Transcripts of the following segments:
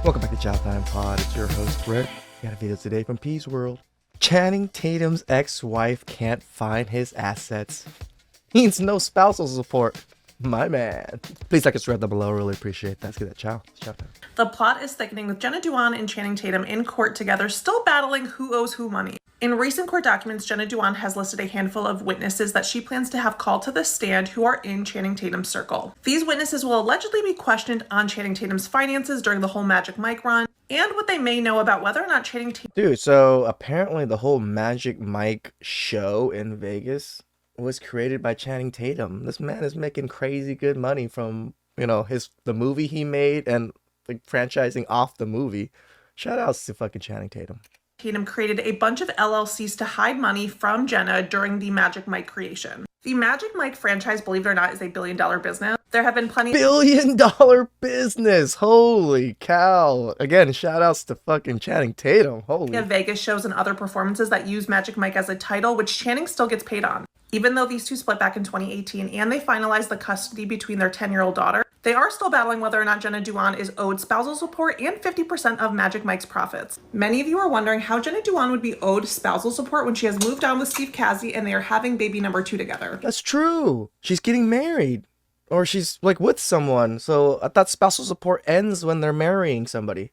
Welcome back to TheChowTimePod. It's your host, Rick. Got a video today from Peace World. Channing Tatum's ex-wife can't find his assets. He needs no spousal support. My man. Please like and subscribe down below. Really appreciate that. Let's get that chow. Chow time. The plot is thickening with Jenna Dewan and Channing Tatum in court together, still battling who owes who money. In recent court documents, Jenna Dewan has listed a handful of witnesses that she plans to have called to the stand who are in Channing Tatum's circle. These witnesses will allegedly be questioned on Channing Tatum's finances during the whole Magic Mike run, and what they may know about whether or not Channing Tatum... Dude, so apparently the whole Magic Mike show in Vegas was created by Channing Tatum. This man is making crazy good money from, the movie he made and like franchising off the movie. Shout outs to fucking Channing Tatum. Tatum created a bunch of LLCs to hide money from Jenna during the Magic Mike creation. The Magic Mike franchise, believe it or not, is a billion-dollar business. There have been plenty... Billion-dollar business! Holy cow! Again, shout outs to fucking Channing Tatum. Holy... Vegas shows and other performances that use Magic Mike as a title, which Channing still gets paid on. Even though these two split back in 2018 and they finalized the custody between their 10-year-old daughter, they are still battling whether or not Jenna Dewan is owed spousal support and 50% of Magic Mike's profits. Many of you are wondering how Jenna Dewan would be owed spousal support when she has moved on with Steve Cassie and they are having baby number 2 together. That's true. She's getting married. Or she's like with someone. So I thought spousal support ends when they're marrying somebody.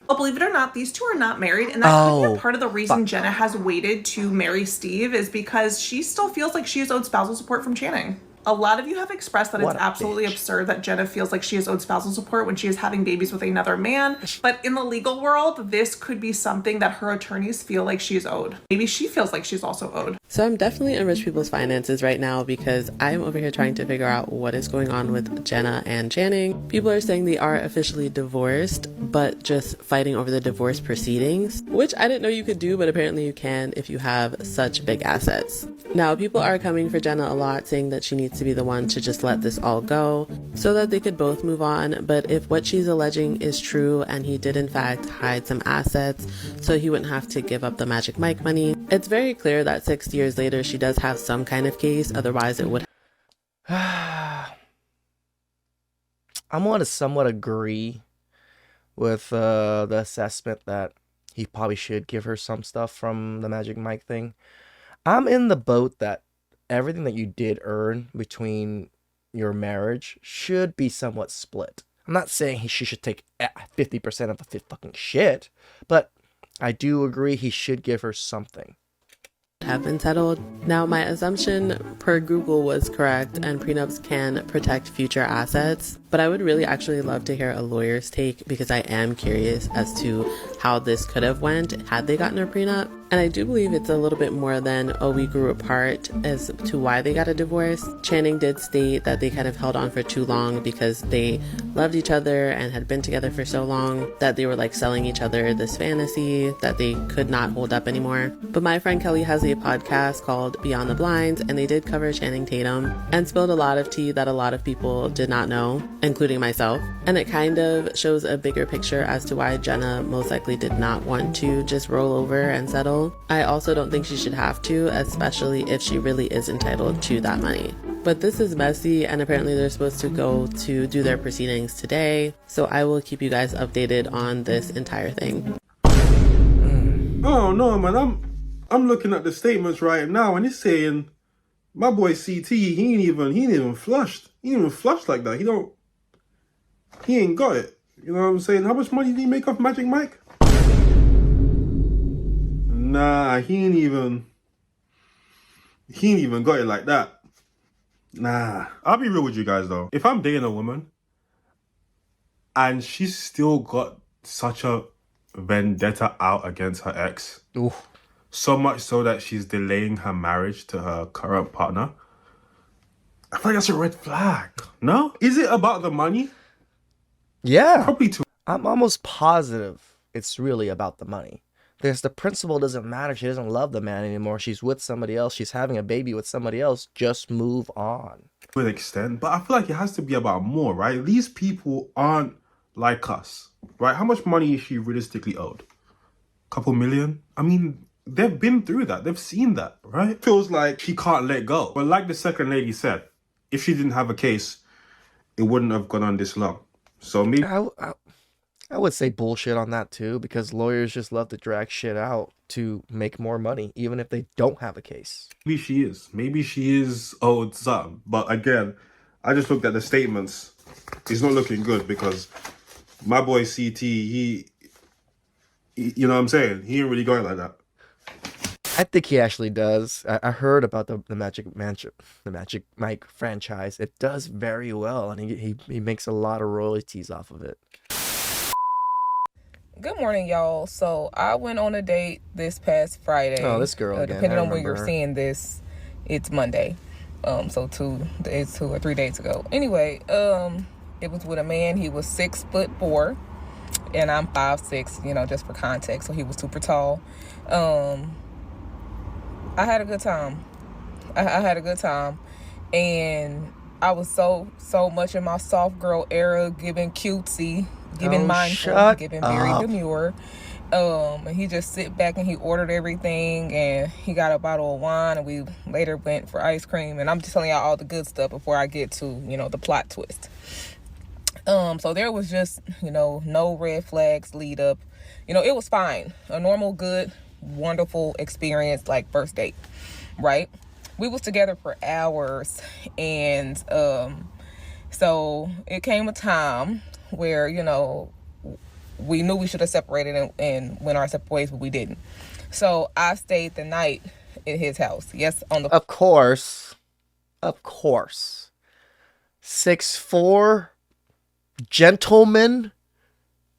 Well, believe it or not, these two are not married, and that could be a part of the reason Jenna has waited to marry Steve is because she still feels like she is owed spousal support from Channing. A lot of you have expressed that it's absolutely absurd that Jenna feels like she is owed spousal support when she is having babies with another man. But in the legal world, this could be something that her attorneys feel like she is owed. Maybe she feels like she's also owed. So I'm definitely in rich people's finances right now because I'm over here trying to figure out what is going on with Jenna and Channing. People are saying they are officially divorced, but just fighting over the divorce proceedings, which I didn't know you could do, but apparently you can if you have such big assets. Now, people are coming for Jenna a lot, saying that she needs to be the one to just let this all go so that they could both move on. But if what she's alleging is true and he did in fact hide some assets so he wouldn't have to give up the Magic Mike money, it's very clear that 6 years later she does have some kind of case, otherwise it would... I'm going to somewhat agree with the assessment that he probably should give her some stuff from the Magic Mike thing. I'm in the boat that everything that you did earn between your marriage should be somewhat split. I'm not saying she should take 50% of the fucking shit, but I do agree he should give her something. Have been settled. Now, my assumption per Google was correct and prenups can protect future assets, but I would really actually love to hear a lawyer's take because I am curious as to how this could have went had they gotten a prenup. And I do believe it's a little bit more than, oh, we grew apart as to why they got a divorce. Channing did state that they kind of held on for too long because they loved each other and had been together for so long that they were like selling each other this fantasy that they could not hold up anymore. But my friend Kelly has a podcast called Beyond the Blinds, and they did cover Channing Tatum and spilled a lot of tea that a lot of people did not know, including myself. And it kind of shows a bigger picture as to why Jenna most likely did not want to just roll over and settle. I also don't think she should have to, especially if she really is entitled to that money. But this is messy, and apparently they're supposed to go to do their proceedings today, so I will keep you guys updated on this entire thing. Oh no, man, I'm looking at the statements right now, and it's saying my boy CT, he ain't even flushed. He ain't even flushed like that. He ain't got it. You know what I'm saying? How much money did he make off Magic Mike? Nah, he ain't even got it like that. Nah. I'll be real with you guys though. If I'm dating a woman and she's still got such a vendetta out against her ex, so much so that she's delaying her marriage to her current partner, I feel like that's a red flag. No? Is it about the money? Yeah. Probably too. I'm almost positive it's really about the money. Because the principle doesn't matter. She doesn't love the man anymore. She's with somebody else. She's having a baby with somebody else. Just move on. To an extent. But I feel like it has to be about more, right? These people aren't like us, right? How much money is she realistically owed? Couple million? I mean, they've been through that. They've seen that, right? Feels like she can't let go. But like the second lady said, if she didn't have a case, it wouldn't have gone on this long. So maybe... I would say bullshit on that too, because lawyers just love to drag shit out to make more money, even if they don't have a case. Maybe she is. Maybe she is owed something. But again, I just looked at the statements. It's not looking good because my boy CT, you know what I'm saying? He ain't really going like that. I think he actually does. I heard about the Magic Mike franchise. It does very well, and he makes a lot of royalties off of it. Good morning, y'all. So I went on a date this past Friday. Oh, this girl again. Depending on when you're seeing this, it's Monday. So 2 or 3 days ago. Anyway, it was with a man. He was 6'4", and I'm 5'6". You know, just for context. So he was super tall. I had a good time. I had a good time, and I was so much in my soft girl era, giving cutesy, giving mindful, giving very demure. And he just sit back and he ordered everything, and he got a bottle of wine, and we later went for ice cream. And I'm just telling y'all all the good stuff before I get to, you know, the plot twist. So there was just, you know, no red flags lead up. You know, it was fine. A normal, good, wonderful experience, like first date, right? We was together for hours, and so it came a time where, you know, we knew we should have separated and went our separate ways, but we didn't. So I stayed the night at his house. Yes, on the Of course. 6'4", gentleman.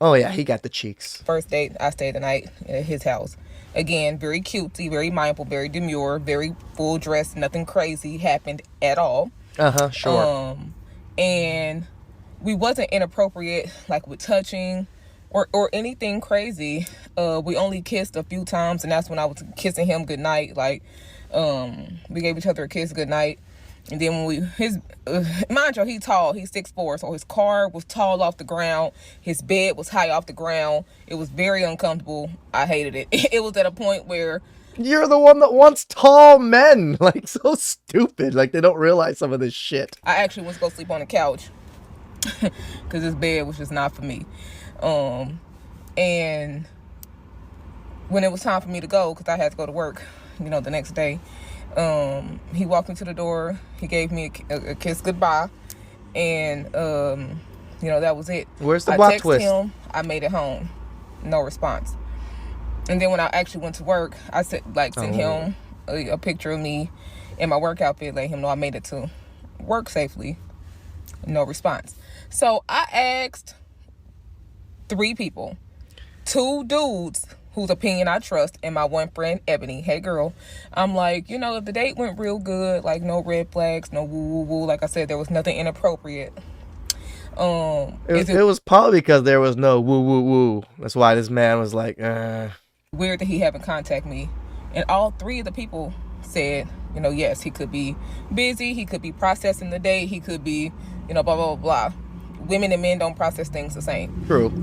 Oh yeah, he got the cheeks. First date, I stayed the night at his house. Again, very cutesy, very mindful, very demure, very full dress. Nothing crazy happened at all. Sure. And we wasn't inappropriate, like with touching or anything crazy. We only kissed a few times, and that's when I was kissing him goodnight. Like, we gave each other a kiss goodnight. And then when mind you, he's tall, he's 6'4", so his car was tall off the ground, his bed was high off the ground. It was very uncomfortable. I hated it. It was at a point where... You're the one that wants tall men. Like, so stupid. Like, they don't realize some of this shit. I actually was going to sleep on the couch because this bed was just not for me. And when it was time for me to go, because I had to go to work, you know, the next day, he walked me to the door. He gave me a kiss goodbye, and you know, that was it. Where's the plot twist? I texted him. I made it home. No response. And then when I actually went to work, I sent him a picture of me in my work outfit, let him know I made it to work safely. No response. So I asked 3 people, 2 dudes whose opinion I trust, and my one friend, Ebony. Hey, girl. I'm like, you know, if the date went real good, like no red flags, no woo-woo-woo, like I said, there was nothing inappropriate. It was probably because there was no woo-woo-woo. That's why this man was like, Weird that he haven't contacted me. And all 3 of the people said, you know, yes, he could be busy, he could be processing the date, he could be, you know, blah, blah, blah, blah. Women and men don't process things the same. True.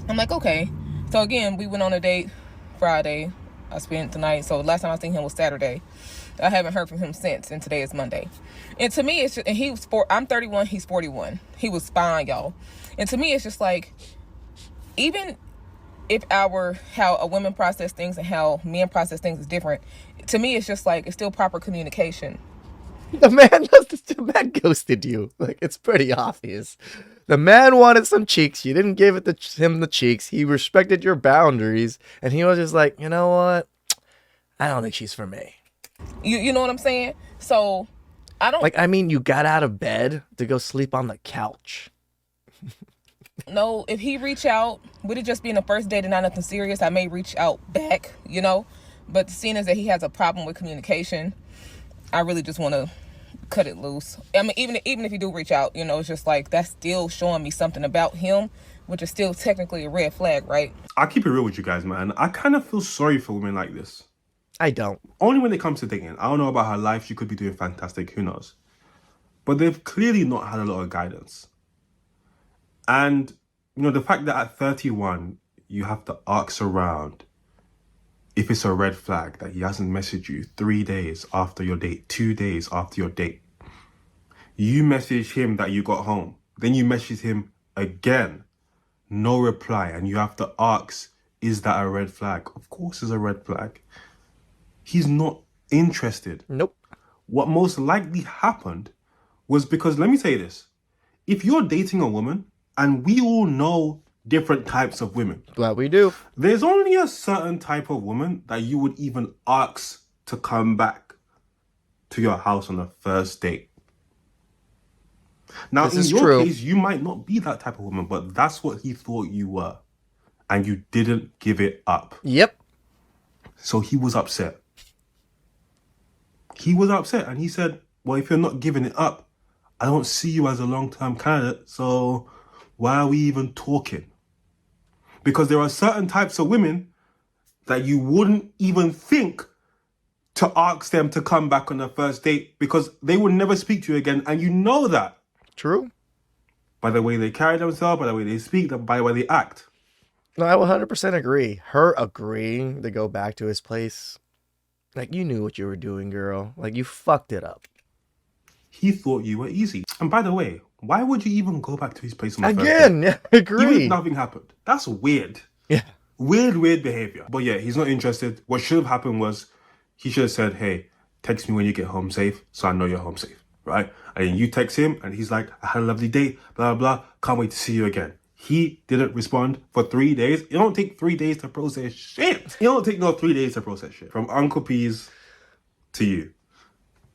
I'm like, okay. So again, we went on a date Friday. I spent the night. So last time I seen him was Saturday. I haven't heard from him since, and today is Monday. And to me, it's just, and I'm 31, he's 41. He was fine, y'all. And to me, it's just like, even if how a woman process things and how men process things is different, to me, it's just like, it's still proper communication. The man ghosted you. Like, it's pretty obvious. The man wanted some cheeks. You didn't give him the cheeks. He respected your boundaries, and he was just like, you know what? I don't think she's for me. You know what I'm saying? So I don't like. I mean, you got out of bed to go sleep on the couch. No, if he reach out, with it just being a first date and not nothing serious, I may reach out back, you know. But seeing as that he has a problem with communication, I really just want to cut it loose. I mean, even if you do reach out, you know, it's just like, that's still showing me something about him, which is still technically a red flag, right? I'll keep it real with you guys, man. I kind of feel sorry for women like this. I don't. Only when it comes to dating. I don't know about her life. She could be doing fantastic. Who knows? But they've clearly not had a lot of guidance. And, you know, the fact that at 31, you have to ask around if it's a red flag that he hasn't messaged you 3 days after your date, 2 days after your date. You message him that you got home. Then you message him again no reply, and you have to ask, is that a red flag? Of course it's a red flag. He's not interested. Nope. What most likely happened was because, let me tell you this, if you're dating a woman, and we all know different types of women. Glad we do. There's only a certain type of woman that you would even ask to come back to your house on a first date. Now, in your case, you might not be that type of woman, but that's what he thought you were. And you didn't give it up. Yep. So he was upset. He was upset, and he said, well, if you're not giving it up, I don't see you as a long-term candidate, so why are we even talking? Because there are certain types of women that you wouldn't even think to ask them to come back on a first date because they would never speak to you again, and you know that. True. By the way they carry themselves, by the way they speak, by the way they act. No, I 100% agree. Her agreeing to go back to his place, like, you knew what you were doing, girl. Like, you fucked it up. He thought you were easy. And by the way, why would you even go back to his place on the first Again, date? yeah, I agree. Even if nothing happened. That's weird. Yeah. Weird behavior. But yeah, he's not interested. What should have happened was he should have said, hey, text me when you get home safe so I know you're home safe, right? And then you text him and he's like, I had a lovely date, blah, blah, blah. Can't wait to see you again. He didn't respond for 3 days. It don't take 3 days to process shit. It don't take no 3 days to process shit. From Uncle P's to you.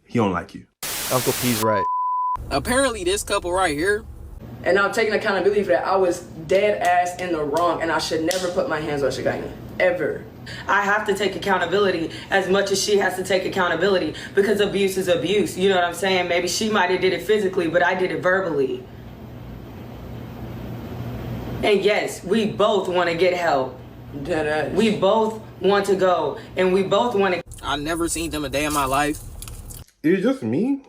He don't like you. Uncle P's right. Apparently this couple right here. And I'm taking accountability for that. I was dead ass in the wrong, and I should never put my hands on Shagaina. Ever. I have to take accountability as much as she has to take accountability, because abuse is abuse. You know what I'm saying? Maybe she might have did it physically, but I did it verbally. And yes, we both want to get help. Deadass. We both want to go, and we both want to. I never seen them a day in my life. Is it just me?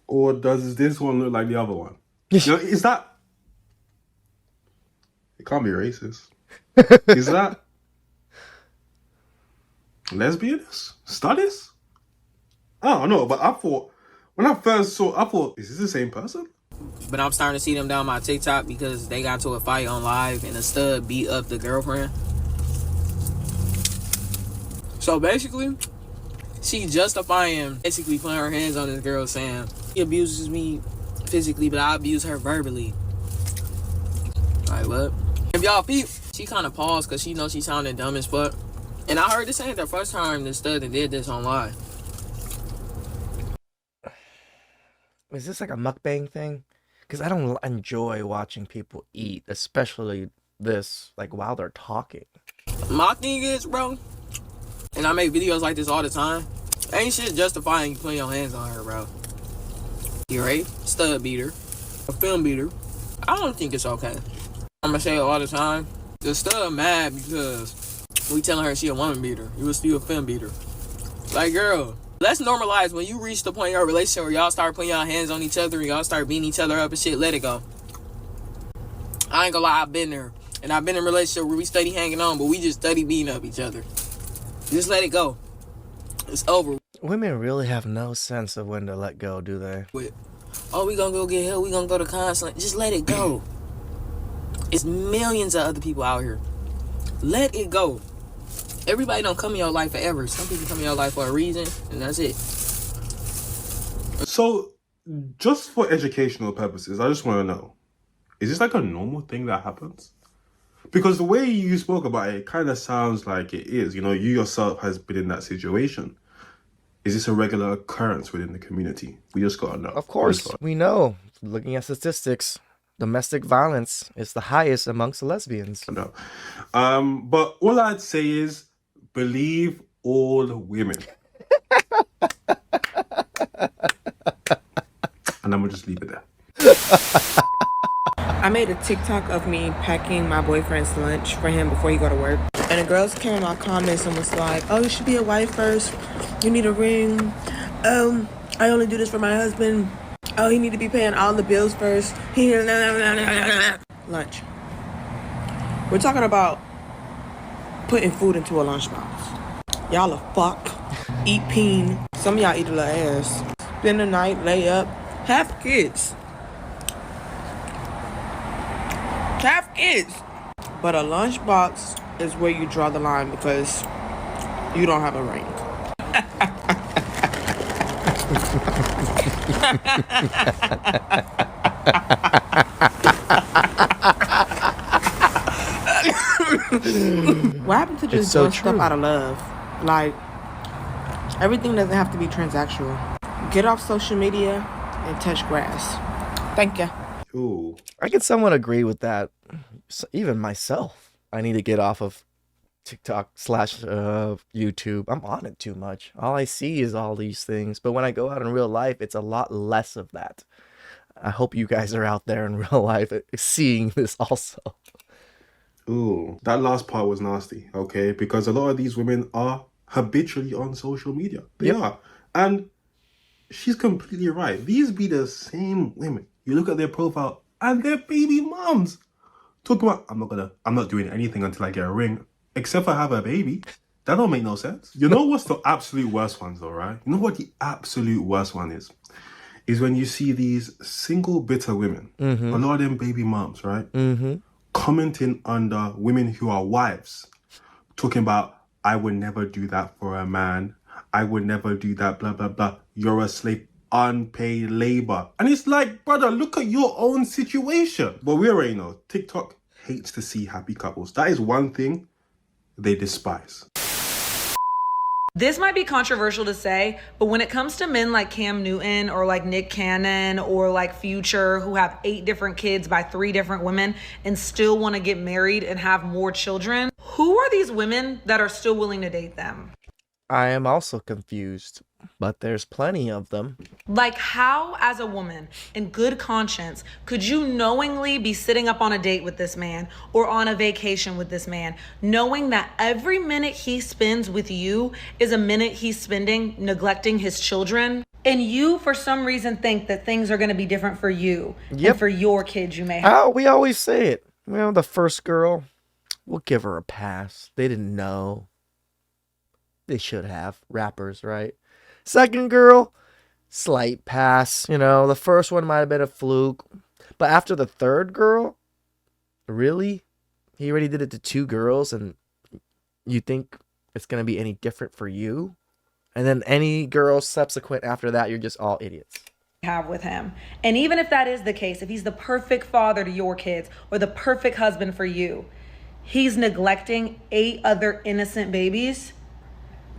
Or does this one look like the other one? You know, is that... It can't be racist. Is that... lesbians? Studies? I don't know, but I thought... When I first saw... I thought, is this the same person? But I'm starting to see them down my TikTok because they got into a fight on live and the stud beat up the girlfriend. So basically, she justifying basically putting her hands on this girl saying, he abuses me physically, but I abuse her verbally. Like, what? If y'all peep, she kind of paused because she knows she sounded dumb as fuck. And I heard this ain't the first time the stud did this on live. Is this like a mukbang thing? Because I don't enjoy watching people eat, especially this, like, while they're talking. My thing is, bro, and I make videos like this all the time, ain't shit justifying you putting your hands on her, bro. You right? Stud beater. A film beater. I don't think it's okay. I'm gonna say it all the time. The stud mad because we telling her she a woman beater. You was still a film beater. Like, girl, let's normalize when you reach the point in your relationship where y'all start putting y'all hands on each other and y'all start beating each other up and shit, let it go. I ain't gonna lie, I've been there. And I've been in a relationship where we study hanging on, but we just study beating up each other. Just let it go. It's over. Women really have no sense of when to let go, do they? With, oh, we gonna go get help, we gonna go to counseling. Just let it go. It's millions of other people out here. Let it go. Everybody don't come in your life forever. Some people come in your life for a reason, and that's it. So, just for educational purposes, I just want to know, is this like a normal thing that happens? Because the way you spoke about it kind of sounds like it is. You know, you yourself has been in that situation. Is this a regular occurrence within the community? We just gotta know. Of course, we know. Looking at statistics, domestic violence is the highest amongst the lesbians. No. But all I'd say is, believe all women. And I'm gonna just leave it there. I made a TikTok of me packing my boyfriend's lunch for him before he go to work. And the girls came in my comments and was like, oh, you should be a wife first. You need a ring. I only do this for my husband. Oh, he need to be paying all the bills first. Lunch. We're talking about putting food into a lunchbox. Y'all a fuck. Eat peen. Some of y'all eat a little ass. Spend the night, lay up, have kids. Have kids. But a lunchbox is where you draw the line because you don't have a ring. What happened to just doing stuff out of love? Like, everything doesn't have to be transactional. Get off social media and touch grass. Thank you. Ooh. I can somewhat agree with that. Even myself, I need to get off of TikTok / YouTube. I'm on it too much. All I see is all these things. But when I go out in real life, it's a lot less of that. I hope you guys are out there in real life seeing this also. Ooh, that last part was nasty, okay? Because a lot of these women are habitually on social media. They are. And she's completely right. These be the same women. You look at their profile and they're baby moms. Talking about, I'm not doing anything until I get a ring, except for have a baby. That don't make no sense. You know what's the absolute worst ones though, right? You know what the absolute worst one is? Is when you see these single bitter women, a lot of them baby moms, right? Commenting under women who are wives, talking about, I would never do that for a man. I would never do that, blah, blah, blah. You're a slave, unpaid labor. And it's like, brother, look at your own situation. But we already know, TikTok hates to see happy couples. That is one thing they despise. This might be controversial to say, but when it comes to men like Cam Newton or like Nick Cannon or like Future, who have 8 different kids by 3 different women and still want to get married and have more children, who are these women that are still willing to date them? I am also confused, but there's plenty of them. Like, how, as a woman, in good conscience, could you knowingly be sitting up on a date with this man or on a vacation with this man, knowing that every minute he spends with you is a minute he's spending neglecting his children? And you, for some reason, think that things are going to be different for you and for your kids you may have. Oh, we always say it. Well, the first girl, we'll give her a pass. They didn't know. They should have. Rappers, right? Second girl, slight pass. You know, the first one might have been a fluke. But after the third girl, really? He already did it to 2 girls and you think it's going to be any different for you? And then any girl subsequent after that, you're just all idiots. Have with him. And even if that is the case, if he's the perfect father to your kids or the perfect husband for you, he's neglecting 8 other innocent babies.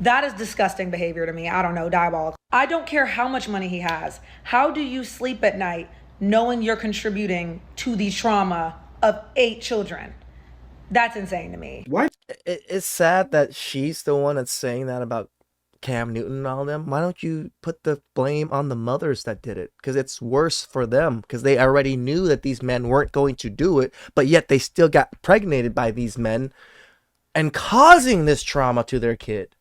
That is disgusting behavior to me. I don't know, diabolical. I don't care how much money he has. How do you sleep at night knowing you're contributing to the trauma of 8 children? That's insane to me. What? It's sad that she's the one that's saying that about Cam Newton and all them. Why don't you put the blame on the mothers that did it? Because it's worse for them, because they already knew that these men weren't going to do it, but yet they still got impregnated by these men and causing this trauma to their kid.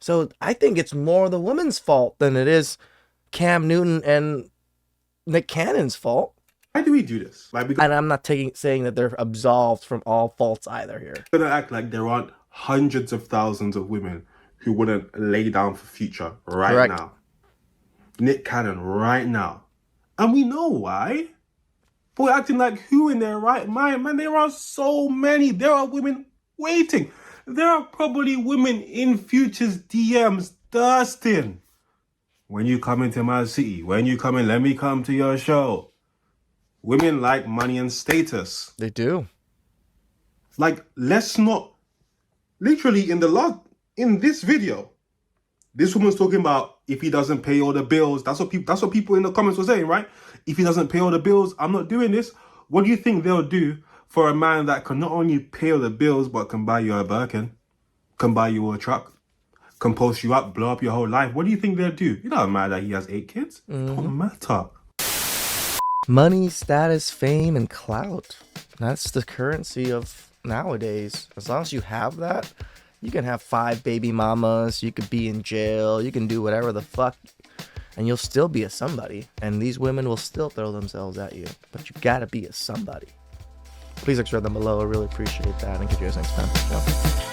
So I think it's more the woman's fault than it is Cam Newton and Nick Cannon's fault. Why do we do this? And I'm not saying that they're absolved from all faults either here. We're gonna act like there aren't hundreds of thousands of women who wouldn't lay down for Future right now. Nick Cannon right now. And we know why. But we're acting like who in their right mind? Man, there are so many. There are women waiting. There are probably women in Future's DMs thirsting. When you come into my city, when you come in, let me come to your show. Women like money and status. They do. Like, let's not, literally in this video, this woman's talking about if he doesn't pay all the bills. That's what people in the comments were saying, right? If he doesn't pay all the bills, I'm not doing this. What do you think they'll do for a man that can not only pay all the bills, but can buy you a Birkin, can buy you a truck, can post you up, blow up your whole life? What do you think they'll do? It doesn't matter that he has 8 kids. It don't matter. Money, status, fame, and clout. That's the currency of nowadays. As long as you have that, you can have 5 baby mamas, you could be in jail, you can do whatever the fuck, and you'll still be a somebody. And these women will still throw themselves at you. But you gotta be a somebody. Please extract them below. I really appreciate that. And catch you guys next time. Ciao.